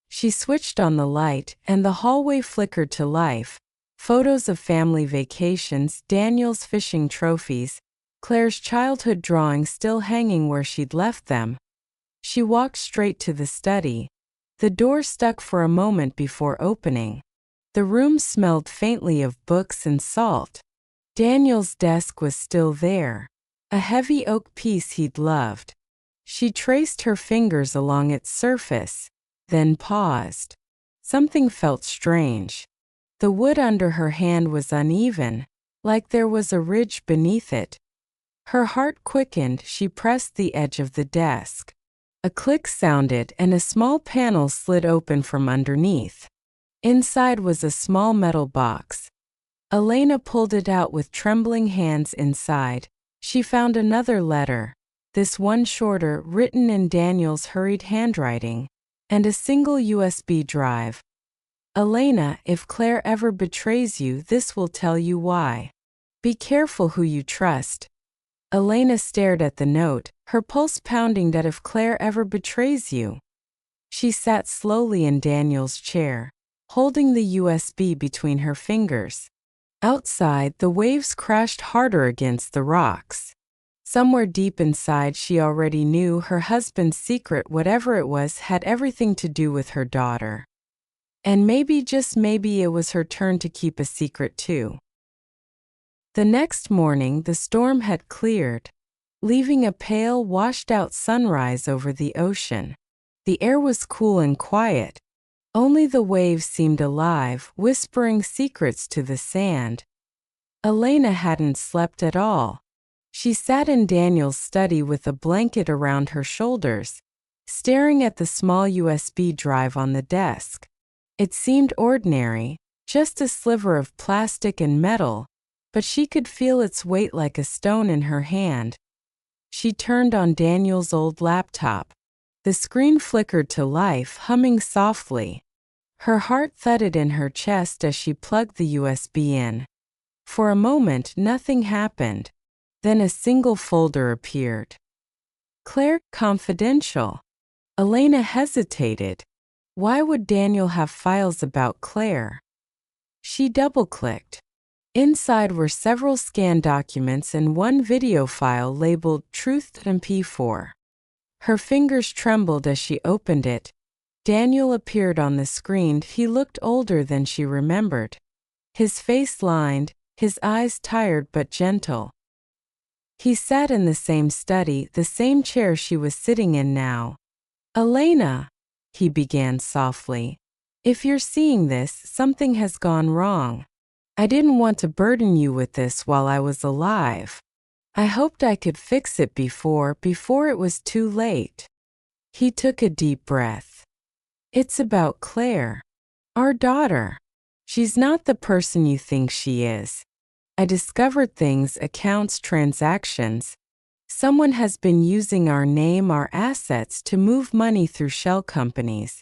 She switched on the light, and the hallway flickered to life. Photos of family vacations, Daniel's fishing trophies, Claire's childhood drawings still hanging where she'd left them. She walked straight to the study. The door stuck for a moment before opening. The room smelled faintly of books and salt. Daniel's desk was still there, a heavy oak piece he'd loved. She traced her fingers along its surface, then paused. Something felt strange. The wood under her hand was uneven, like there was a ridge beneath it. Her heart quickened. She pressed the edge of the desk. A click sounded and a small panel slid open from underneath. Inside was a small metal box. Elena pulled it out with trembling hands. Inside, she found another letter, this one shorter, written in Daniel's hurried handwriting. and a single USB drive. Elena, if Claire ever betrays you, this will tell you why. Be careful who you trust. Elena stared at the note, her pulse pounding. That if Claire ever betrays you. She sat slowly in Daniel's chair, holding the USB between her fingers. Outside, the waves crashed harder against the rocks. Somewhere deep inside, she already knew her husband's secret, whatever it was, had everything to do with her daughter. And maybe, just maybe, it was her turn to keep a secret too. The next morning, the storm had cleared, leaving a pale, washed-out sunrise over the ocean. The air was cool and quiet. Only the waves seemed alive, whispering secrets to the sand. Elena hadn't slept at all. She sat in Daniel's study with a blanket around her shoulders, staring at the small USB drive on the desk. It seemed ordinary, just a sliver of plastic and metal, but she could feel its weight like a stone in her hand. She turned on Daniel's old laptop. The screen flickered to life, humming softly. Her heart thudded in her chest as she plugged the USB in. For a moment, nothing happened. Then a single folder appeared. Claire, confidential. Elena hesitated. Why would Daniel have files about Claire? She double-clicked. Inside were several scanned documents and one video file labeled Truth MP4. Her fingers trembled as she opened it. Daniel appeared on the screen. He looked older than she remembered. His face lined, his eyes tired but gentle. He sat in the same study, the same chair she was sitting in now. Elena, he began softly. If you're seeing this, something has gone wrong. I didn't want to burden you with this while I was alive. I hoped I could fix it before it was too late. He took a deep breath. It's about Claire. Our daughter. She's not the person you think she is. I discovered things, accounts, transactions. Someone has been using our name, our assets to move money through shell companies.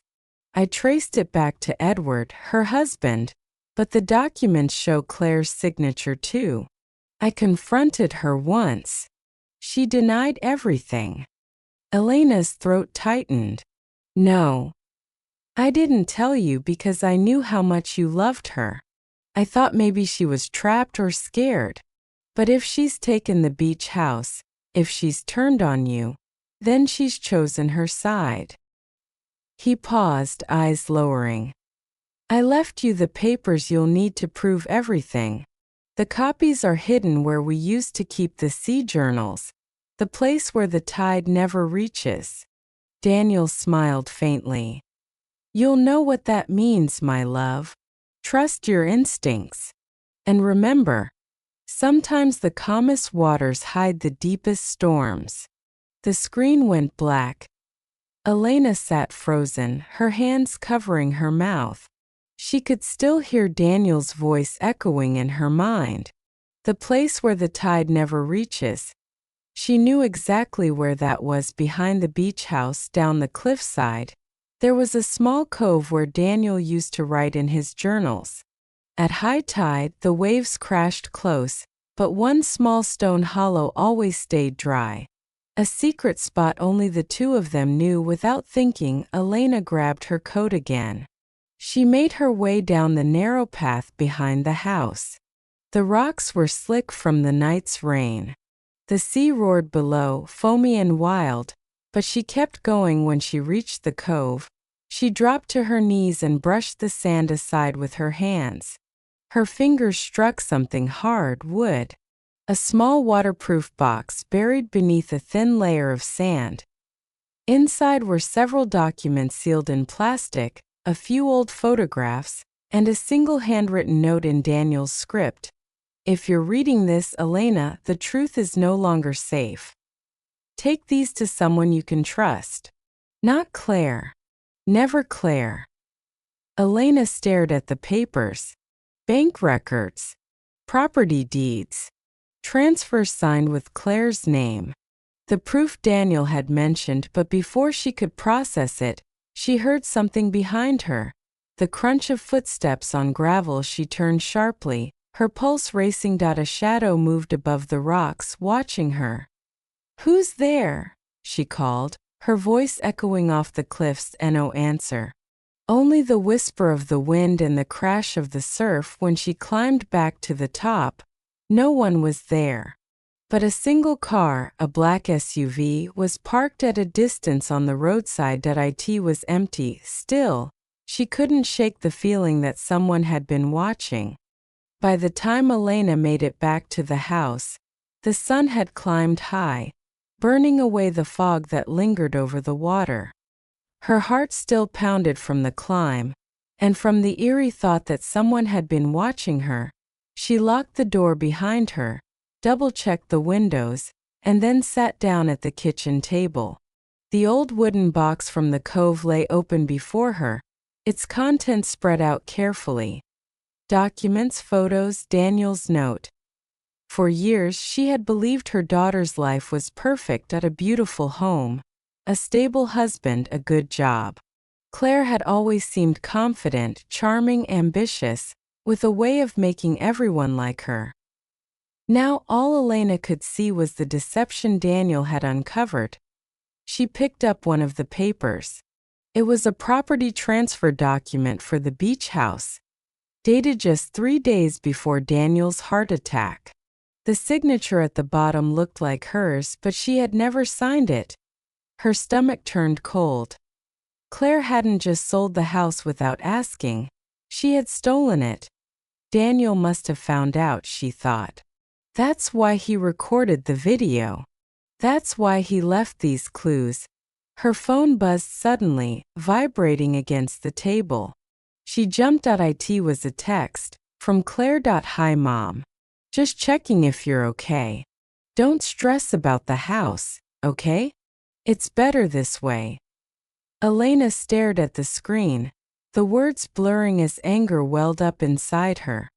I traced it back to Edward, her husband, but the documents show Claire's signature too. I confronted her once. She denied everything. Elena's throat tightened. No. I didn't tell you because I knew how much you loved her. I thought maybe she was trapped or scared. But if she's taken the beach house, if she's turned on you, then she's chosen her side. He paused, eyes lowering. I left you the papers you'll need to prove everything. The copies are hidden where we used to keep the sea journals, the place where the tide never reaches. Daniel smiled faintly. You'll know what that means, my love. Trust your instincts. And remember, sometimes the calmest waters hide the deepest storms. The screen went black. Elena sat frozen, her hands covering her mouth. She could still hear Daniel's voice echoing in her mind. The place where the tide never reaches. She knew exactly where that was, behind the beach house, down the cliffside. There was a small cove where Daniel used to write in his journals. At high tide, the waves crashed close, but one small stone hollow always stayed dry. A secret spot only the two of them knew. Without thinking, Elena grabbed her coat again. She made her way down the narrow path behind the house. The rocks were slick from the night's rain. The sea roared below, foamy and wild, but she kept going. When she reached the cove, she dropped to her knees and brushed the sand aside with her hands. Her fingers struck something hard, wood. A small waterproof box buried beneath a thin layer of sand. Inside were several documents sealed in plastic, a few old photographs, and a single handwritten note in Daniel's script. If you're reading this, Elena, the truth is no longer safe. Take these to someone you can trust. Not Claire. Never Claire. Elena stared at the papers. Bank records. Property deeds. Transfers signed with Claire's name. The proof Daniel had mentioned, but before she could process it, She heard something behind her. The crunch of footsteps on gravel. She turned sharply, her pulse racing. A shadow moved above the rocks, watching her. "Who's there?" she called, her voice echoing off the cliffs. No answer. Only the whisper of the wind and the crash of the surf. When she climbed back to the top, no one was there. But a single car, a black SUV, was parked at a distance on the roadside. It was empty. Still, she couldn't shake the feeling that someone had been watching. By the time Elena made it back to the house, the sun had climbed high, burning away the fog that lingered over the water. Her heart still pounded from the climb, and from the eerie thought that someone had been watching her. She locked the door behind her, double-checked the windows, and then sat down at the kitchen table. The old wooden box from the cove lay open before her, its contents spread out carefully. Documents, photos, Daniel's note. For years she had believed her daughter's life was perfect. At a beautiful home, a stable husband, a good job. Claire had always seemed confident, charming, ambitious, with a way of making everyone like her. Now all Elena could see was the deception Daniel had uncovered. She picked up one of the papers. It was a property transfer document for the beach house, dated just 3 days before Daniel's heart attack. The signature at the bottom looked like hers, but she had never signed it. Her stomach turned cold. Claire hadn't just sold the house without asking. She had stolen it. Daniel must have found out, she thought. That's why he recorded the video. That's why he left these clues. Her phone buzzed suddenly, vibrating against the table. She jumped. It was a text from Claire. "Hi Mom. Just checking if you're okay. Don't stress about the house, okay? It's better this way." Elena stared at the screen, the words blurring as anger welled up inside her.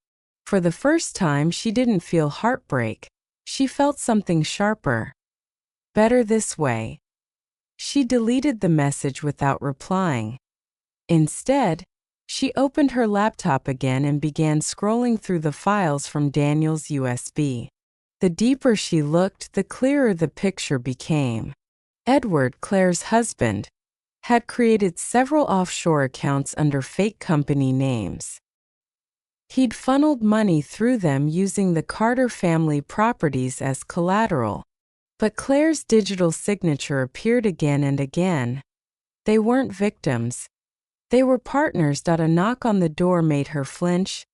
For the first time she didn't feel heartbreak, she felt something sharper. Better this way. She deleted the message without replying. Instead, she opened her laptop again and began scrolling through the files from Daniel's USB. The deeper she looked, the clearer the picture became. Edward, Claire's husband, had created several offshore accounts under fake company names. He'd funneled money through them using the Carter family properties as collateral. But Claire's digital signature appeared again and again. They weren't victims. They were partners. A knock on the door made her flinch.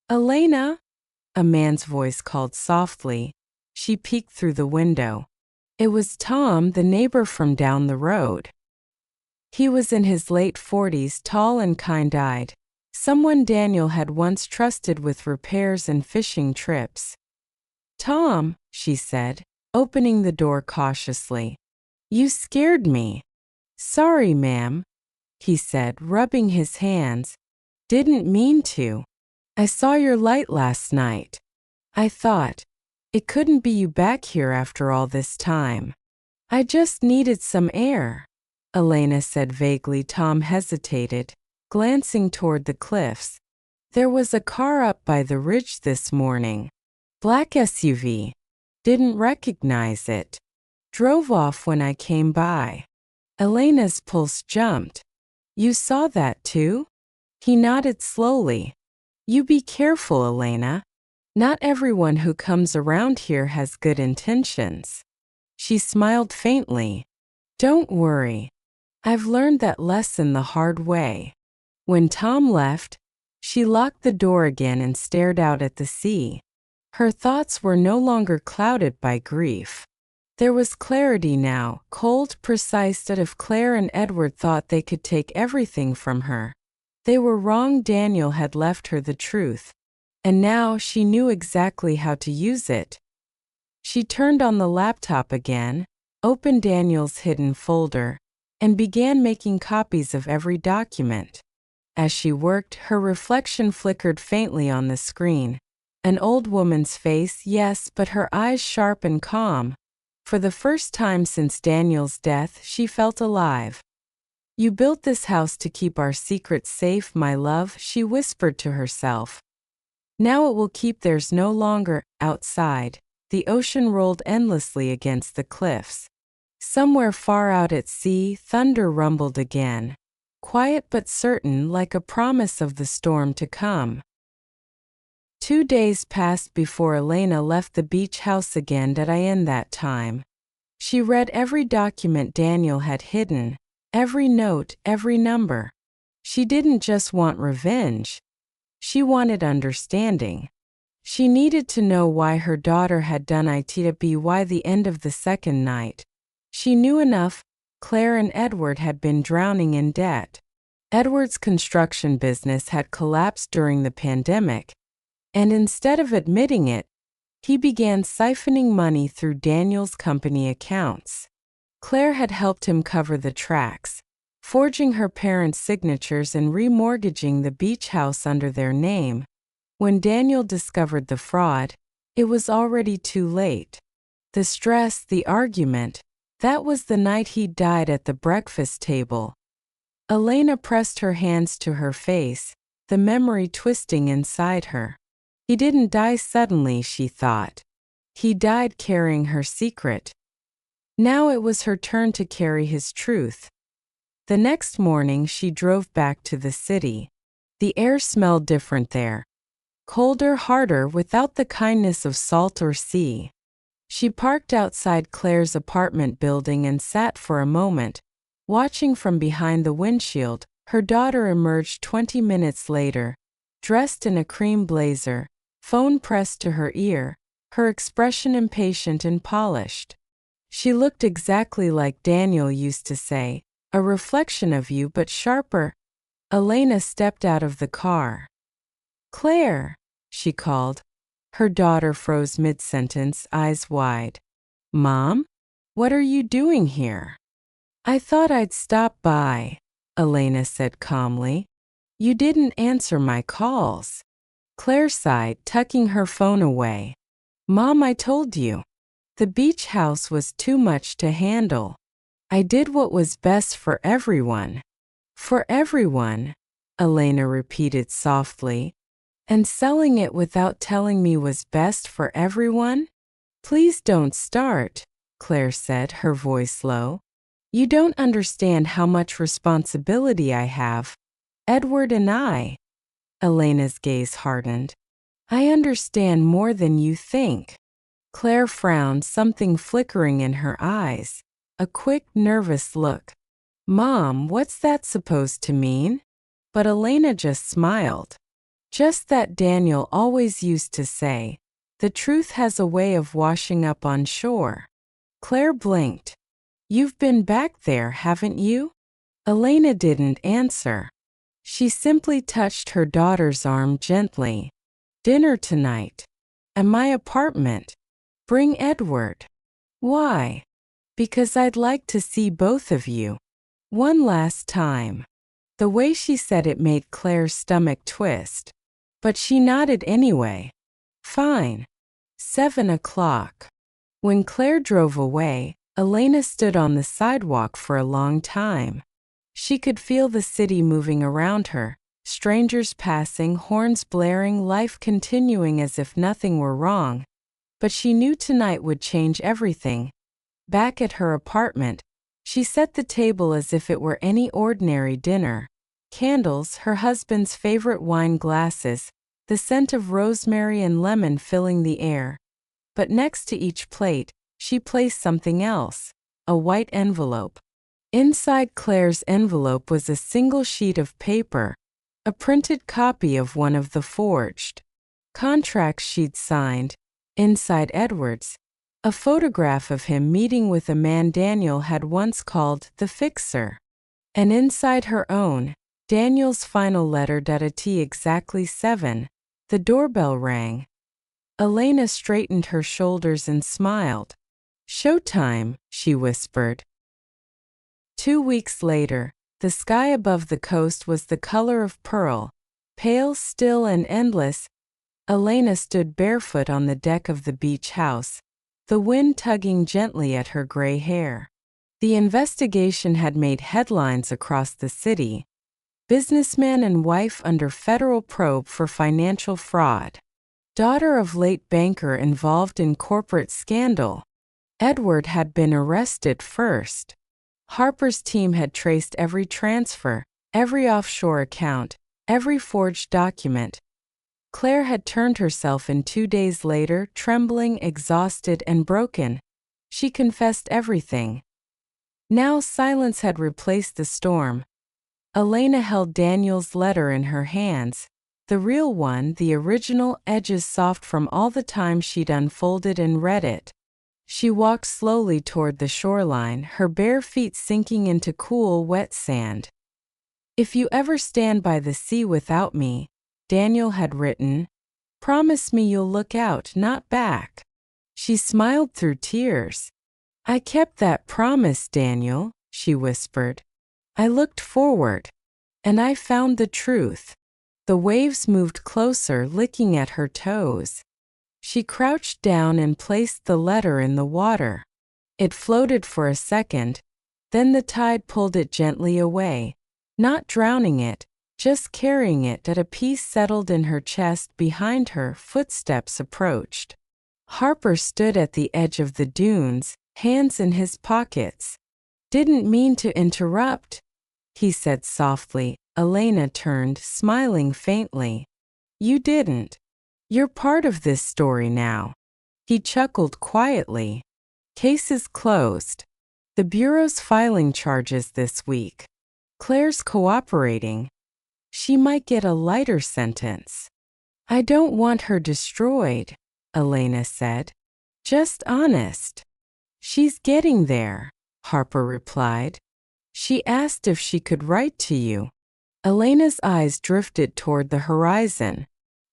"Elena?" a man's voice called softly. She peeked through the window. It was Tom, the neighbor from down the road. He was in his late 40s, tall and kind-eyed. Someone Daniel had once trusted with repairs and fishing trips. "Tom," she said, opening the door cautiously. "You scared me." "Sorry, ma'am," he said, rubbing his hands. "Didn't mean to. I saw your light last night. I thought, it couldn't be you back here after all this time. I just needed some air," Elena said vaguely. Tom hesitated, glancing toward the cliffs. "There was a car up by the ridge this morning. Black SUV. Didn't recognize it. Drove off when I came by." Elena's pulse jumped. "You saw that too?" He nodded slowly. "You be careful, Elena. Not everyone who comes around here has good intentions." She smiled faintly. "Don't worry. I've learned that lesson the hard way." When Tom left, she locked the door again and stared out at the sea. Her thoughts were no longer clouded by grief. There was clarity now, cold, precise. That if Claire and Edward thought they could take everything from her, they were wrong. Daniel had left her the truth, and now she knew exactly how to use it. She turned on the laptop again, opened Daniel's hidden folder, and began making copies of every document. As she worked, her reflection flickered faintly on the screen. An old woman's face, yes, but her eyes sharp and calm. For the first time since Daniel's death, she felt alive. You built this house to keep our secrets safe, my love, she whispered to herself. Now it will keep theirs no longer. Outside, the ocean rolled endlessly against the cliffs. Somewhere far out at sea, thunder rumbled again, quiet but certain, like a promise of the storm to come. 2 days passed before Elena left the beach house again. In that time, she read every document Daniel had hidden, every note, every number. She didn't just want revenge. She wanted understanding. She needed to know why her daughter had done it, to be why the end of the second night. She knew enough. Claire and Edward had been drowning in debt. Edward's construction business had collapsed during the pandemic, and instead of admitting it, he began siphoning money through Daniel's company accounts. Claire had helped him cover the tracks, forging her parents' signatures and remortgaging the beach house under their name. When Daniel discovered the fraud, it was already too late. The stress, the argument, that was the night he died at the breakfast table. Elena pressed her hands to her face, the memory twisting inside her. He didn't die suddenly, she thought. He died carrying her secret. Now it was her turn to carry his truth. The next morning she drove back to the city. The air smelled different there. Colder, harder, without the kindness of salt or sea. She parked outside Claire's apartment building and sat for a moment, watching from behind the windshield. Her daughter emerged 20 minutes later, dressed in a cream blazer, phone pressed to her ear, her expression impatient and polished. She looked exactly like Daniel used to say, a reflection of you but sharper. Elena stepped out of the car. Claire, she called. Her daughter froze mid-sentence, eyes wide. Mom? What are you doing here? I thought I'd stop by, Elena said calmly. You didn't answer my calls. Claire sighed, tucking her phone away. Mom, I told you. The beach house was too much to handle. I did what was best for everyone. For everyone, Elena repeated softly. And selling it without telling me was best for everyone? Please don't start, Claire said, her voice low. You don't understand how much responsibility I have. Edward and I. Elena's gaze hardened. I understand more than you think. Claire frowned, something flickering in her eyes. A quick, nervous look. Mom, what's that supposed to mean? But Elena just smiled. Just that Daniel always used to say, the truth has a way of washing up on shore. Claire blinked. You've been back there, haven't you? Elena didn't answer. She simply touched her daughter's arm gently. Dinner tonight. At my apartment. Bring Edward. Why? Because I'd like to see both of you. One last time. The way she said it made Claire's stomach twist. But she nodded anyway. Fine. 7 o'clock. When Claire drove away, Elena stood on the sidewalk for a long time. She could feel the city moving around her, strangers passing, horns blaring, life continuing as if nothing were wrong. But she knew tonight would change everything. Back at her apartment, she set the table as if it were any ordinary dinner. Candles, her husband's favorite wine glasses, the scent of rosemary and lemon filling the air. But next to each plate, she placed something else, a white envelope. Inside Claire's envelope was a single sheet of paper, a printed copy of one of the forged contracts she'd signed. Inside Edward's, a photograph of him meeting with a man Daniel had once called the Fixer. And inside her own, Daniel's final letter dated exactly 7. The doorbell rang. Elena straightened her shoulders and smiled. Showtime, she whispered. 2 weeks later, the sky above the coast was the color of pearl, pale, still, and endless. Elena stood barefoot on the deck of the beach house, the wind tugging gently at her gray hair. The investigation had made headlines across the city. Businessman and wife under federal probe for financial fraud. Daughter of late banker involved in corporate scandal. Edward had been arrested first. Harper's team had traced every transfer, every offshore account, every forged document. Claire had turned herself in 2 days later, trembling, exhausted, and broken. She confessed everything. Now silence had replaced the storm. Elena held Daniel's letter in her hands, the real one, the original, edges soft from all the time she'd unfolded and read it. She walked slowly toward the shoreline, her bare feet sinking into cool, wet sand. "If you ever stand by the sea without me," Daniel had written, "promise me you'll look out, not back." She smiled through tears. "I kept that promise, Daniel," she whispered. "I looked forward. And I found the truth." The waves moved closer, licking at her toes. She crouched down and placed the letter in the water. It floated for a second, then the tide pulled it gently away, not drowning it, just carrying it. At a peace settled in her chest behind her. Footsteps approached. Harper stood at the edge of the dunes, hands in his pockets. "Didn't mean to interrupt," he said softly. Elena turned, smiling faintly. "You didn't. You're part of this story now." He chuckled quietly. "Case is closed. The Bureau's filing charges this week. Claire's cooperating. She might get a lighter sentence." "I don't want her destroyed," Elena said. "Just honest." "She's getting there," Harper replied. "She asked if she could write to you." Elena's eyes drifted toward the horizon.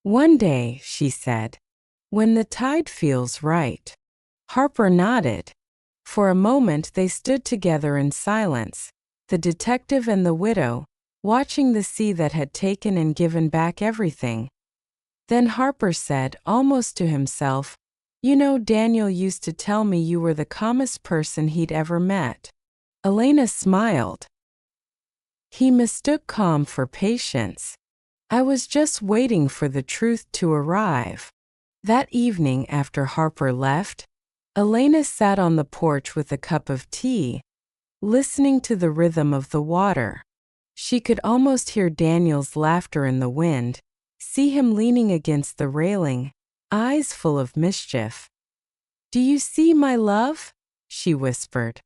"One day," she said, "when the tide feels right." Harper nodded. For a moment they stood together in silence, the detective and the widow, watching the sea that had taken and given back everything. Then Harper said, almost to himself, "You know, Daniel used to tell me you were the calmest person he'd ever met." Elena smiled. "He mistook calm for patience. I was just waiting for the truth to arrive." That evening after Harper left, Elena sat on the porch with a cup of tea, listening to the rhythm of the water. She could almost hear Daniel's laughter in the wind, see him leaning against the railing, eyes full of mischief. "Do you see, my love?" she whispered.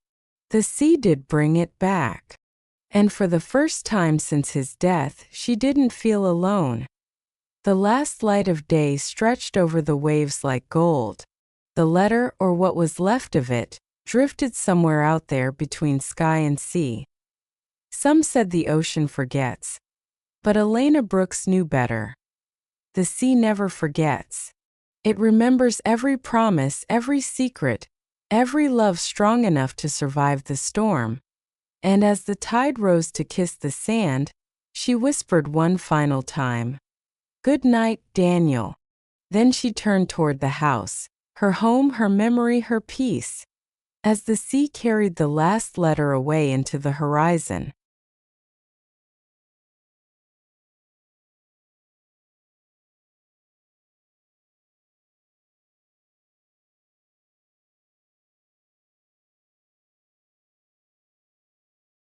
The sea did bring it back. And for the first time since his death, she didn't feel alone. The last light of day stretched over the waves like gold. The letter, or what was left of it, drifted somewhere out there between sky and sea. Some said the ocean forgets. But Elena Brooks knew better. The sea never forgets. It remembers every promise, every secret, every love strong enough to survive the storm. And as the tide rose to kiss the sand, she whispered one final time, "Good night, Daniel." Then she turned toward the house, her home, her memory, her peace. As the sea carried the last letter away into the horizon,